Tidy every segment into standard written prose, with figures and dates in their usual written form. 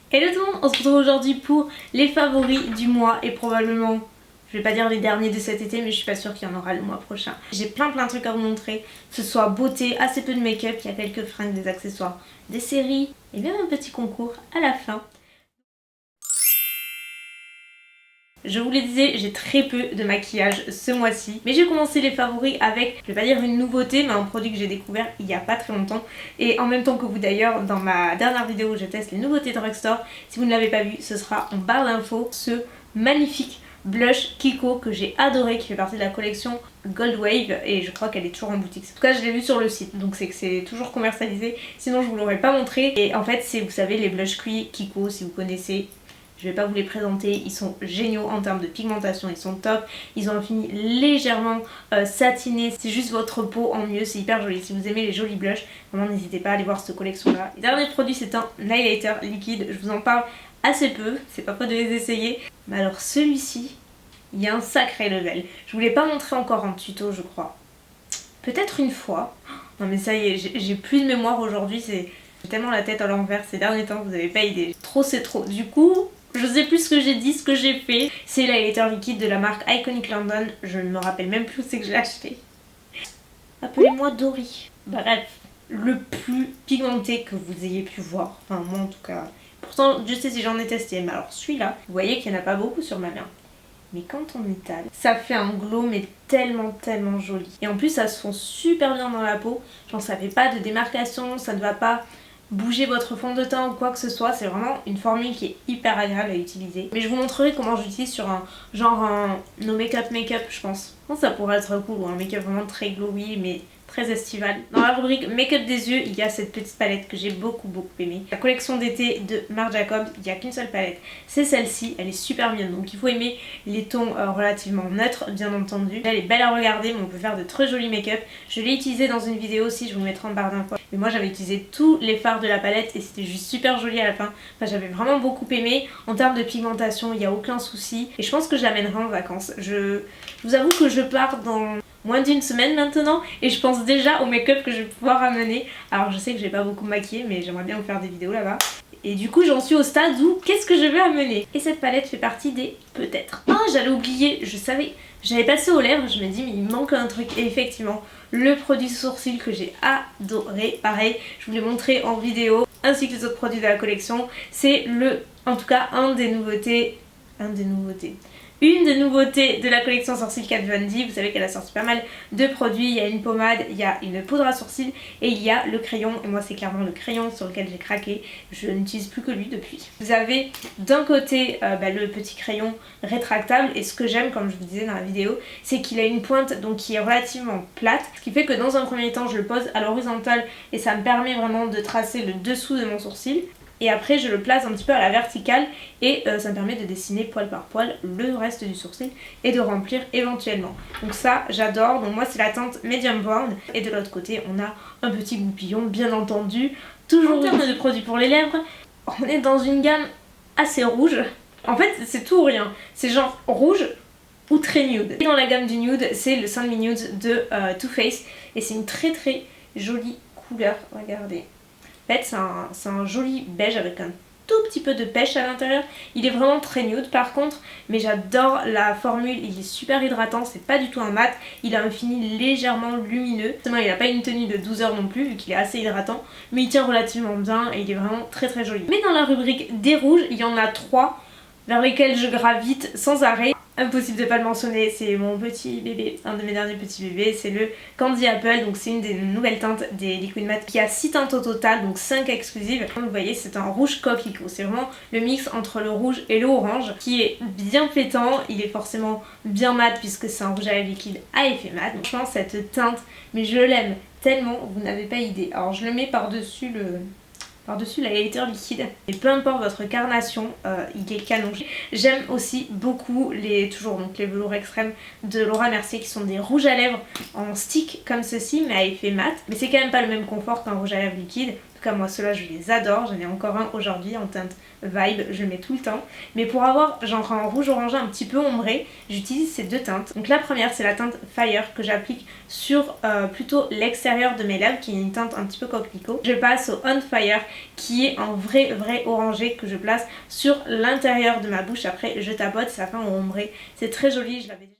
Hello tout le monde, on se retrouve aujourd'hui pour les favoris du mois et probablement, je vais pas dire les derniers de cet été mais je suis pas sûre qu'il y en aura le mois prochain. J'ai plein de trucs à vous montrer, que ce soit beauté, assez peu de make-up, il y a quelques fringues, des accessoires, des séries et même un petit concours à la fin. Je vous le disais, j'ai très peu de maquillage ce mois-ci. Mais j'ai commencé les favoris avec, je vais pas dire une nouveauté, mais un produit que j'ai découvert il y a pas très longtemps. Et en même temps que vous d'ailleurs, dans ma dernière vidéo où je teste les nouveautés drugstore, si vous ne l'avez pas vu, ce sera en barre d'infos. Ce magnifique blush Kiko que j'ai adoré, qui fait partie de la collection Gold Wave. Et je crois qu'elle est toujours en boutique. En tout cas, je l'ai vu sur le site, donc c'est que c'est toujours commercialisé. Sinon, je vous l'aurais pas montré. Et en fait, c'est, vous savez, les blush Kiko, si vous connaissez. Je vais pas vous les présenter, ils sont géniaux en termes de pigmentation, ils sont top. Ils ont un fini légèrement satiné, c'est juste votre peau en mieux, c'est hyper joli. Si vous aimez les jolis blushs, vraiment n'hésitez pas à aller voir cette collection là. Le dernier produit c'est un highlighter liquide, je vous en parle assez peu, c'est pas faute de les essayer. Mais alors celui-ci, il y a un sacré level. Je vous l'ai pas montré encore en tuto je crois. Peut-être une fois. Non mais ça y est, j'ai plus de mémoire aujourd'hui, j'ai tellement la tête à l'envers ces derniers temps, vous avez pas idée. Trop c'est trop. Du coup, je sais plus ce que j'ai dit, ce que j'ai fait. C'est l'highlighter liquide de la marque Iconic London. Je ne me rappelle même plus où c'est que je l'ai acheté. Appelez-moi Dory. Bref, le plus pigmenté que vous ayez pu voir. Enfin moi en tout cas. Pourtant je sais si j'en ai testé. Mais alors celui-là, vous voyez qu'il n'y en a pas beaucoup sur ma main. Mais quand on étale, ça fait un glow mais tellement joli. Et en plus ça se fond super bien dans la peau. Genre ça fait pas de démarcation, ça ne va pas bouger votre fond de teint ou quoi que ce soit, c'est vraiment une formule qui est hyper agréable à utiliser. Mais je vous montrerai comment j'utilise sur un genre un no make-up je pense. Je pense que ça pourrait être cool, ou un make-up vraiment très glowy mais très estival. Dans la rubrique make-up des yeux, il y a cette petite palette que j'ai beaucoup aimée. La collection d'été de Marc Jacobs, il n'y a qu'une seule palette, c'est celle-ci, elle est super mignonne. Donc il faut aimer les tons relativement neutres bien entendu. Elle est belle à regarder mais on peut faire de très jolis make-up. Je l'ai utilisée dans une vidéo aussi, je vous mettrai en barre d'infos. Mais moi j'avais utilisé tous les fards de la palette et c'était juste super joli à la fin. Enfin, j'avais vraiment beaucoup aimé. En termes de pigmentation, il n'y a aucun souci. Et je pense que je l'amènerai en vacances. Je vous avoue que je pars dans moins d'une semaine maintenant et je pense déjà au make-up que je vais pouvoir amener. Alors je sais que j'ai pas beaucoup maquillé mais j'aimerais bien vous faire des vidéos là-bas. Et du coup j'en suis au stade où qu'est-ce que je vais amener. Et cette palette fait partie des peut-être. Ah j'allais oublier, je savais, j'avais passé aux lèvres, je me dis mais il me manque un truc. Et effectivement le produit sourcil que j'ai adoré, pareil je vous l'ai montré en vidéo ainsi que les autres produits de la collection. C'est en tout cas une des nouveautés de la collection sourcil Kat Von D. Vous savez qu'elle a sorti pas mal de produits. Il y a une pommade, il y a une poudre à sourcils et il y a le crayon. Et moi c'est clairement le crayon sur lequel j'ai craqué. Je n'utilise plus que lui depuis. Vous avez d'un côté le petit crayon rétractable et ce que j'aime comme je vous disais dans la vidéo c'est qu'il a une pointe donc qui est relativement plate. Ce qui fait que dans un premier temps je le pose à l'horizontale et ça me permet vraiment de tracer le dessous de mon sourcil. Et après je le place un petit peu à la verticale et ça me permet de dessiner poil par poil le reste du sourcil et de remplir éventuellement. Donc ça j'adore, donc moi c'est la teinte medium brown et de l'autre côté on a un petit goupillon bien entendu. Toujours en termes de produits pour les lèvres, on est dans une gamme assez rouge. En fait c'est tout ou rien, c'est genre rouge ou très nude. Et dans la gamme du nude c'est le Sun Me Nude de Too Faced et c'est une très jolie couleur, regardez. En fait c'est un joli beige avec un tout petit peu de pêche à l'intérieur. Il est vraiment très nude par contre, mais j'adore la formule, il est super hydratant, c'est pas du tout un mat, il a un fini légèrement lumineux. Il n'a pas une tenue de 12 heures non plus vu qu'il est assez hydratant, mais il tient relativement bien et il est vraiment très joli. Mais dans la rubrique des rouges, il y en a 3 vers lesquels je gravite sans arrêt. Impossible de pas le mentionner, c'est mon petit bébé, un de mes derniers petits bébés, c'est le Candy Apple, donc c'est une des nouvelles teintes des Liquid Matte qui a 6 teintes au total, donc 5 exclusives. Comme vous voyez c'est un rouge coquelicot, c'est vraiment le mix entre le rouge et le orange qui est bien pétant, il est forcément bien mat puisque c'est un rouge à lèvres liquide à effet mat. Donc je pense cette teinte, mais je l'aime tellement, vous n'avez pas idée. Alors je le mets par-dessus la highlighter liquide et peu importe votre carnation il est canon. J'aime aussi beaucoup les velours extrêmes de Laura Mercier qui sont des rouges à lèvres en stick comme ceci mais à effet mat, mais c'est quand même pas le même confort qu'un rouge à lèvres liquide. En tout cas moi ceux-là je les adore, j'en ai encore un aujourd'hui en teinte Vibe, je le mets tout le temps. Mais pour avoir genre un rouge orangé un petit peu ombré, j'utilise ces deux teintes. Donc la première c'est la teinte Fire que j'applique sur plutôt l'extérieur de mes lèvres, qui est une teinte un petit peu coquelicot. Je passe au On Fire qui est un vrai orangé que je place sur l'intérieur de ma bouche. Après je tapote, ça fait un ombré, c'est très joli, je l'avais déjà.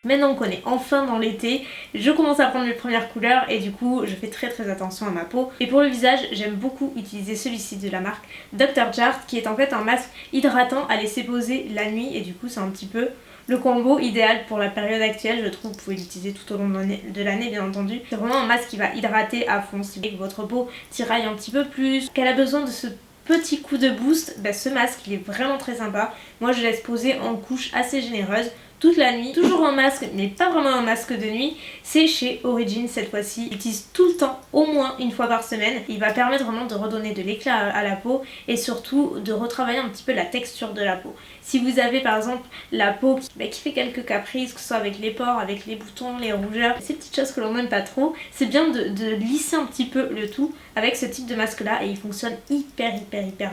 Maintenant qu'on est enfin dans l'été, je commence à prendre mes premières couleurs et du coup je fais très attention à ma peau. Et pour le visage, j'aime beaucoup utiliser celui-ci de la marque Dr. Jart qui est en fait un masque hydratant à laisser poser la nuit et du coup c'est un petit peu le combo idéal pour la période actuelle. Je trouve que vous pouvez l'utiliser tout au long de l'année bien entendu. C'est vraiment un masque qui va hydrater à fond. Si vous voulez que votre peau tiraille un petit peu plus, qu'elle a besoin de ce petit coup de boost, ce masque il est vraiment très sympa. Moi je laisse poser en couche assez généreuse toute la nuit, toujours un masque mais pas vraiment un masque de nuit, c'est chez Origins cette fois-ci. J'utilise tout le temps, au moins une fois par semaine. Il va permettre vraiment de redonner de l'éclat à la peau et surtout de retravailler un petit peu la texture de la peau. Si vous avez par exemple la peau qui fait quelques caprices, que ce soit avec les pores, avec les boutons, les rougeurs, ces petites choses que l'on n'aime pas trop, c'est bien de lisser un petit peu le tout avec ce type de masque là et il fonctionne hyper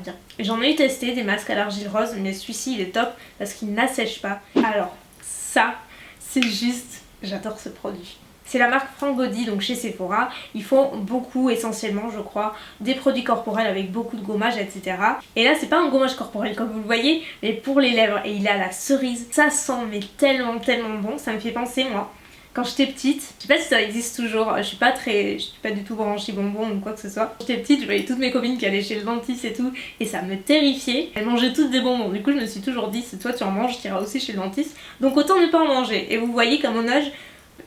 bien. J'en ai eu testé des masques à l'argile rose mais celui-ci il est top parce qu'il n'assèche pas. Alors ça, c'est juste, j'adore ce produit. C'est la marque Frank Body, donc chez Sephora. Ils font beaucoup, essentiellement je crois, des produits corporels avec beaucoup de gommage, etc. Et là c'est pas un gommage corporel comme vous le voyez, mais pour les lèvres. Et il a la cerise. Ça sent mais tellement bon, ça me fait penser moi. Quand j'étais petite, je sais pas si ça existe toujours, je suis pas du tout branchée bonbon ou quoi que ce soit. Quand j'étais petite, je voyais toutes mes copines qui allaient chez le dentiste et tout, et ça me terrifiait. Elles mangeaient toutes des bonbons, du coup je me suis toujours dit, si toi tu en manges, tu iras aussi chez le dentiste, donc autant ne pas en manger. Et vous voyez qu'à mon âge,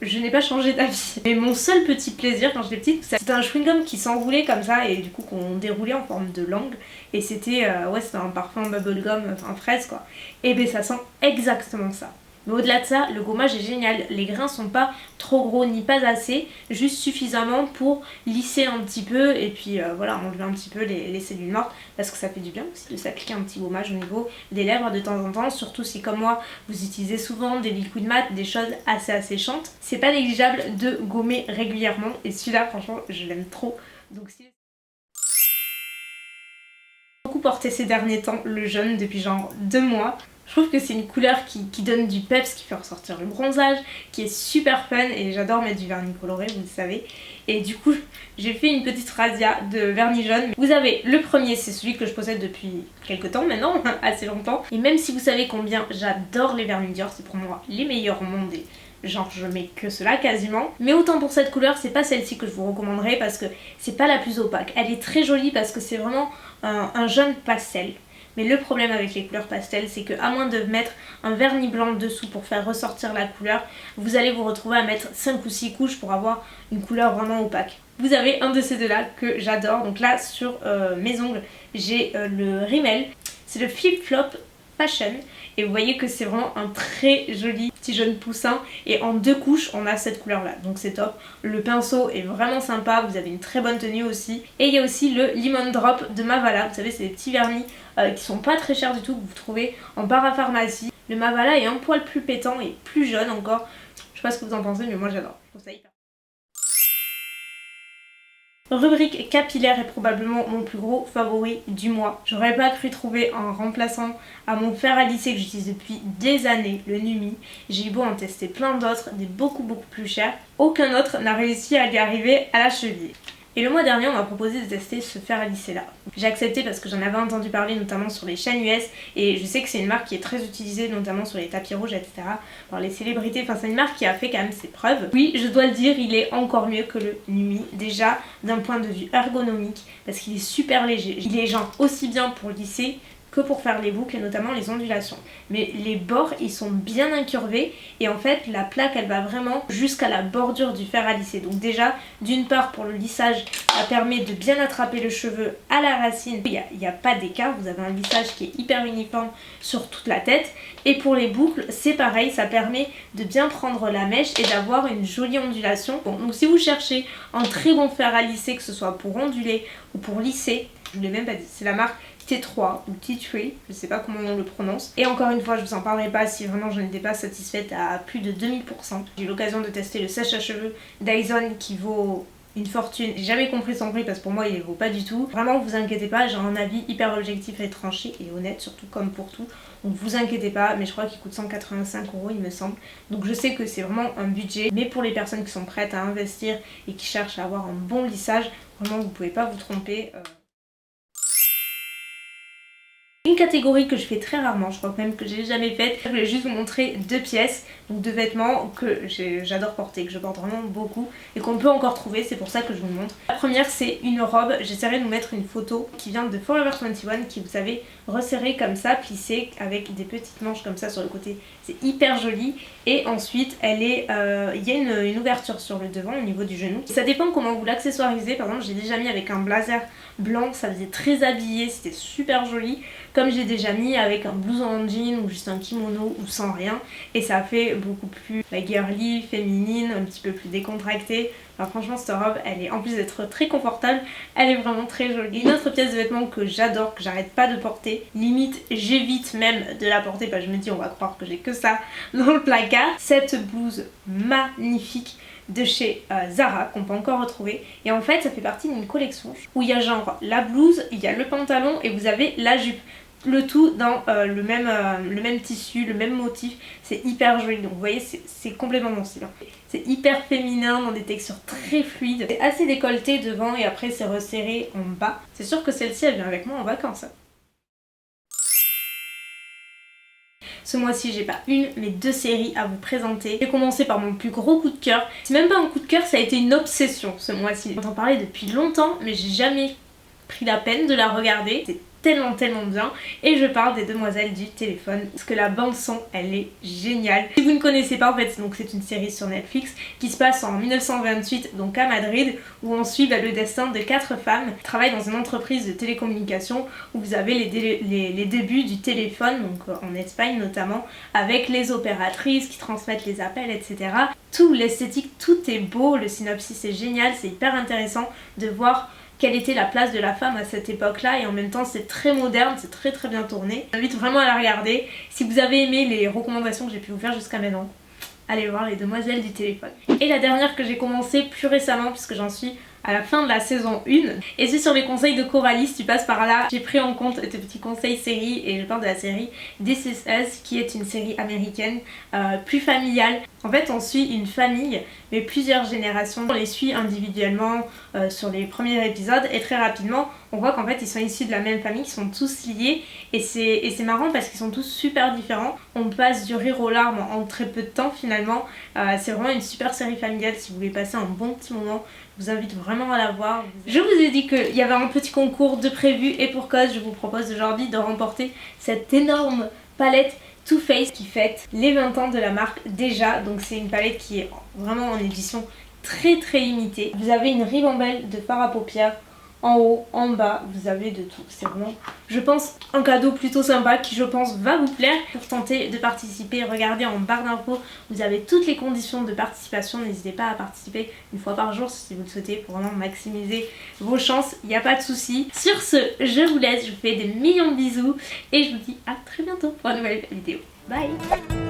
je n'ai pas changé d'avis. Mais mon seul petit plaisir quand j'étais petite, c'était un chewing-gum qui s'enroulait comme ça et du coup qu'on déroulait en forme de langue. Et c'était c'était un parfum bubblegum, enfin fraise quoi. Et ben ça sent exactement ça. Mais au-delà de ça, le gommage est génial. Les grains sont pas trop gros ni pas assez, juste suffisamment pour lisser un petit peu et puis voilà, enlever un petit peu les cellules mortes parce que ça fait du bien aussi de s'appliquer un petit gommage au niveau des lèvres de temps en temps, surtout si comme moi vous utilisez souvent des liquides mat, des choses assez asséchantes. C'est pas négligeable de gommer régulièrement et celui-là franchement je l'aime trop. Donc si beaucoup porté ces derniers temps le jaune depuis genre 2 mois. Je trouve que c'est une couleur qui donne du peps, qui fait ressortir le bronzage, qui est super fun et j'adore mettre du vernis coloré, vous le savez. Et du coup, j'ai fait une petite razzia de vernis jaune. Vous avez le premier, c'est celui que je possède depuis quelques temps maintenant, assez longtemps. Et même si vous savez combien j'adore les vernis Dior, c'est pour moi les meilleurs au monde et genre je mets que cela quasiment. Mais autant pour cette couleur, c'est pas celle-ci que je vous recommanderais parce que c'est pas la plus opaque. Elle est très jolie parce que c'est vraiment un jaune pastel. Mais le problème avec les couleurs pastel, c'est que à moins de mettre un vernis blanc dessous pour faire ressortir la couleur, vous allez vous retrouver à mettre 5 ou 6 couches pour avoir une couleur vraiment opaque. Vous avez un de ces deux là que j'adore. Donc là sur mes ongles, j'ai le Rimmel. C'est le Flip Flop Passion. Et vous voyez que c'est vraiment un très joli petit jaune poussin. Et en 2 couches, on a cette couleur là. Donc c'est top. Le pinceau est vraiment sympa. Vous avez une très bonne tenue aussi. Et il y a aussi le Lemon Drop de Mavala. Vous savez, c'est des petits vernis qui sont pas très chers du tout, que vous trouvez en parapharmacie. Le Mavala est un poil plus pétant et plus jaune encore. Je sais pas ce que vous en pensez, mais moi j'adore. Je trouve ça hyper. Rubrique capillaire est probablement mon plus gros favori du mois. J'aurais pas cru trouver un remplaçant à mon fer à lisser que j'utilise depuis des années, le Numi. J'ai eu beau en tester plein d'autres, des beaucoup plus chers. Aucun autre n'a réussi à y arriver à la cheville. Et le mois dernier, on m'a proposé de tester ce fer à lisser là. J'ai accepté parce que j'en avais entendu parler notamment sur les chaînes US et je sais que c'est une marque qui est très utilisée notamment sur les tapis rouges, etc. par les célébrités. Enfin, c'est une marque qui a fait quand même ses preuves. Oui, je dois le dire, il est encore mieux que le Numi. Déjà, d'un point de vue ergonomique, parce qu'il est super léger. Il est genre aussi bien pour lisser que pour faire les boucles et notamment les ondulations. Mais les bords ils sont bien incurvés et en fait la plaque elle va vraiment jusqu'à la bordure du fer à lisser. Donc déjà d'une part pour le lissage ça permet de bien attraper le cheveu à la racine. Il n'y a pas d'écart, vous avez un lissage qui est hyper uniforme sur toute la tête. Et pour les boucles c'est pareil, ça permet de bien prendre la mèche et d'avoir une jolie ondulation. Bon, donc si vous cherchez un très bon fer à lisser, que ce soit pour onduler ou pour lisser, je ne l'ai même pas dit, c'est la marque T3 ou T3, je sais pas comment on le prononce. Et encore une fois, je vous en parlerai pas si vraiment je n'étais pas satisfaite à plus de 2000%. J'ai eu l'occasion de tester le sèche-à-cheveux Dyson qui vaut une fortune. J'ai jamais compris son prix parce que pour moi il les vaut pas du tout. Vraiment vous inquiétez pas, j'ai un avis hyper objectif et tranché et honnête, surtout comme pour tout. Donc vous inquiétez pas, mais je crois qu'il coûte 185 € il me semble. Donc je sais que c'est vraiment un budget, mais pour les personnes qui sont prêtes à investir et qui cherchent à avoir un bon lissage, vraiment vous pouvez pas vous tromper. Une catégorie que je fais très rarement, je crois même que j'ai jamais faite. Je voulais juste vous montrer deux pièces, donc deux vêtements que j'adore porter, que je porte vraiment beaucoup et qu'on peut encore trouver, c'est pour ça que je vous le montre. La première c'est une robe, j'essaierai de vous mettre une photo qui vient de Forever 21 qui vous savez resserrée comme ça, plissée avec des petites manches comme ça sur le côté, c'est hyper joli. Et ensuite elle est, il y a une ouverture sur le devant au niveau du genou. Ça dépend comment vous l'accessoirisez, par exemple j'ai déjà mis avec un blazer blanc, ça faisait très habillé, c'était super joli. Comme j'ai déjà mis avec un blouson en jean ou juste un kimono ou sans rien, et ça fait beaucoup plus girly, féminine, un petit peu plus décontractée. Alors franchement cette robe elle est, en plus d'être très confortable, elle est vraiment très jolie. Une autre pièce de vêtement que j'adore, que j'arrête pas de porter, limite j'évite même de la porter parce que je me dis on va croire que j'ai que ça dans le placard. Cette blouse magnifique de chez Zara qu'on peut encore retrouver, et en fait ça fait partie d'une collection où il y a genre la blouse, il y a le pantalon et vous avez la jupe. Le tout dans le même tissu, le même motif, c'est hyper joli, donc vous voyez c'est complètement mon style. C'est hyper féminin dans des textures très fluides, c'est assez décolleté devant et après c'est resserré en bas. C'est sûr que celle-ci elle vient avec moi en vacances. Ce mois-ci j'ai pas une mais deux séries à vous présenter. J'ai commencé par mon plus gros coup de cœur. C'est même pas un coup de cœur, ça a été une obsession ce mois-ci. J'entends parler depuis longtemps mais j'ai jamais pris la peine de la regarder. C'est tellement bien, et je parle des Demoiselles du téléphone parce que la bande son elle est géniale. Si vous ne connaissez pas en fait, donc c'est une série sur Netflix qui se passe en 1928 donc à Madrid, où on suit le destin de 4 femmes qui travaillent dans une entreprise de télécommunications où vous avez les débuts du téléphone, donc en Espagne notamment, avec les opératrices qui transmettent les appels, etc. Tout l'esthétique, tout est beau, le synopsis est génial, c'est hyper intéressant de voir quelle était la place de la femme à cette époque-là, et en même temps c'est très moderne, c'est très bien tourné. J'invite vraiment à la regarder. Si vous avez aimé les recommandations que j'ai pu vous faire jusqu'à maintenant, allez voir les Demoiselles du téléphone. Et la dernière que j'ai commencé plus récemment, puisque j'en suis à la fin de la saison 1, et c'est sur les conseils de Coralie. Si tu passes par là, j'ai pris en compte tes petits conseils séries et je parle de la série This Is Us, qui est une série américaine plus familiale. En fait on suit une famille mais plusieurs générations, on les suit individuellement sur les premiers épisodes, et très rapidement on voit qu'en fait ils sont issus de la même famille, ils sont tous liés, et c'est marrant parce qu'ils sont tous super différents. On passe du rire aux larmes en très peu de temps finalement. C'est vraiment une super série familiale si vous voulez passer un bon petit moment. Je vous invite vraiment à la voir. Je vous ai dit qu'il y avait un petit concours de prévu, et pour cause je vous propose aujourd'hui de remporter cette énorme palette Too Faced qui fête les 20 ans de la marque déjà. Donc c'est une palette qui est vraiment en édition très limitée. Vous avez une ribambelle de fard à paupières en haut, en bas, vous avez de tout. C'est vraiment, je pense, un cadeau plutôt sympa qui je pense va vous plaire. Pour tenter de participer, regardez en barre d'infos, vous avez toutes les conditions de participation. N'hésitez pas à participer une fois par jour si vous le souhaitez, pour vraiment maximiser vos chances, il n'y a pas de souci. Sur ce, je vous laisse, je vous fais des millions de bisous et je vous dis à très bientôt pour une nouvelle vidéo. Bye!